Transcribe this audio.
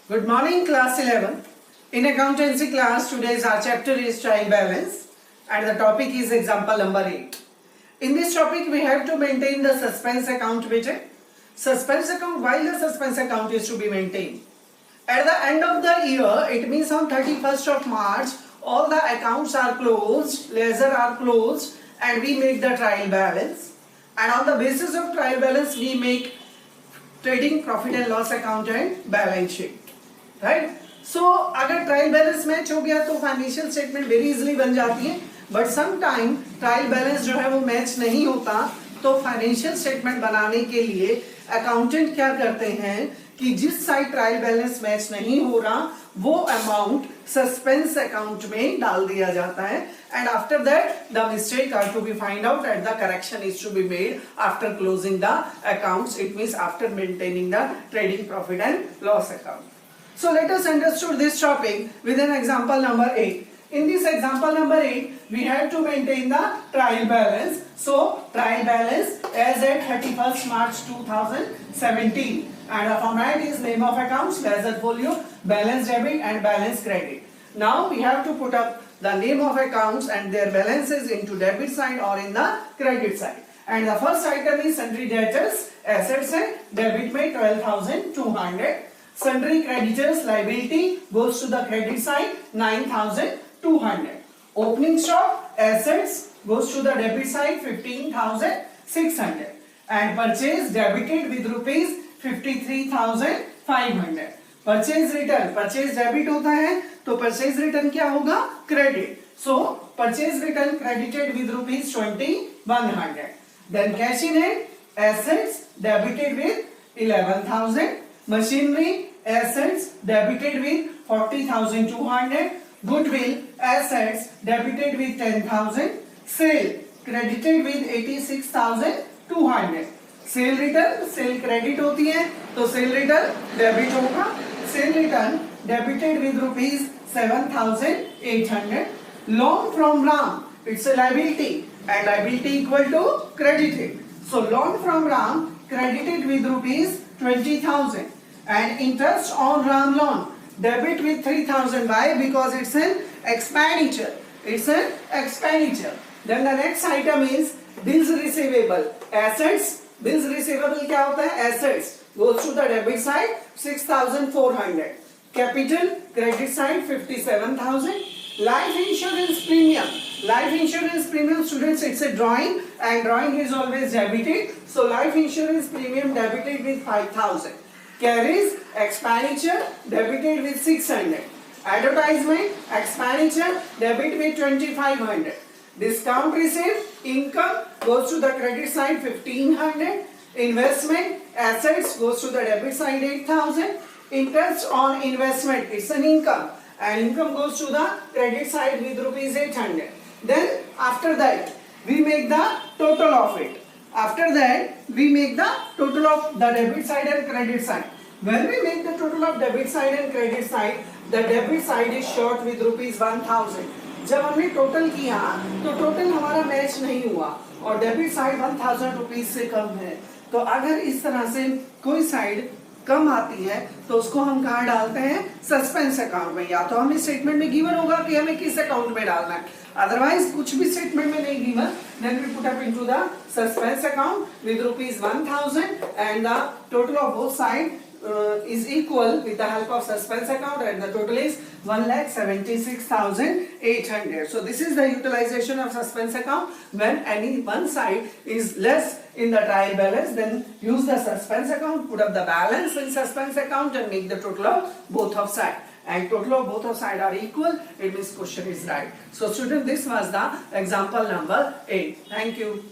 Good morning, class 11. In accountancy class, today's our chapter is trial balance and the topic is example number 8. In this topic, we have to maintain the suspense account. Suspense account, while the suspense account is to be maintained. At the end of the year, it means on 31st of March, all the accounts are closed, ledger are closed, and we make the trial balance. And on the basis of trial balance, we make trading profit and loss account and balance sheet. Right? So, अगर trial balance match हो गया तो financial statement very easily बन जाती है, but some time trial balance जो है वो मैच नहीं होता, तो फाइनेंशियल स्टेटमेंट बनाने के लिए अकाउंटेंट क्या करते हैं कि जिस साइड ट्रायल बैलेंस मैच नहीं हो रहा वो अमाउंट सस्पेंस अकाउंट में डाल दिया जाता है, and after that the mistake are to be find out and the correction is to be made after closing the accounts. It means after maintaining the trading profit and loss account. So let us understand this topic with an example number 8. In this example number 8, we have to maintain the trial balance. So trial balance as at 31st March 2017, and the format is name of accounts, ledger folio, balance debit and balance credit. Now we have to put up the name of accounts and their balances into debit side or in the credit side. And the first item is sundry debtors, assets and debit में 12,200. Sundry creditors liability goes to the credit side 9,200. Opening stock assets goes to the debit side 15,600. And purchase debited with rupees 53,500. Purchase return, purchase debit होता है तो purchase return क्या होगा? Credit. So purchase return credited with rupees 2,100. Then cash in hand assets debited with 11,000. Machinery assets debited with 40,200. Goodwill assets debited with 10,000. Sale credited with 86,200. Sale return, sale credit होती है तो sale return debit होगा. Sale return debited with rupees 7,800. Loan from Ram, it's a liability and liability equal to credited. So loan from Ram credited with rupees 20,000. And interest on Ram loan debit with 3,000. Why? Because it's an expenditure. It's an expenditure. Then the next item is bills receivable. Assets, bills receivable क्या होता है? Assets goes to the debit side 6,400. Capital credit side 57,000. Life insurance premium. Life insurance premium, students, it's a drawing and drawing is always debited. So life insurance premium debited with 5,000. Carries expenditure debited with 600. Advertisement expenditure debit with 2,500. Discount received income goes to the credit side 1,500. Investment assets goes to the debit side 8,000. Interest on investment, it's an income and income goes to the credit side with rupees 800. Then after that we make the total of it. After that, we make the total of the debit side and credit side. When we make the total of debit side and credit side, the debit side is short with rupees 1,000. जब हमने total किया तो total हमारा match नहीं हुआ और debit side 1,000 rupees से कम है. तो अगर इस तरह से कोई साइड कम आती है तो उसको हम कहाँ डालते हैं? सस्पेंस अकाउंट में. या तो हमें स्टेटमेंट में गिवन होगा कि हमें किस अकाउंट में डालना है, अदरवाइज कुछ भी स्टेटमेंट में नहीं given, then we put up into the suspense account with rupees 1,000 and the total of both sides is equal with the help of suspense account and the total is 1,76,800. So this is the utilization of suspense account. When any one side is less in the trial balance, then use the suspense account, put up the balance in suspense account and make the total of both of sides. And total of both of sides are equal, it means question is right. So student, this was the example number 8. Thank you.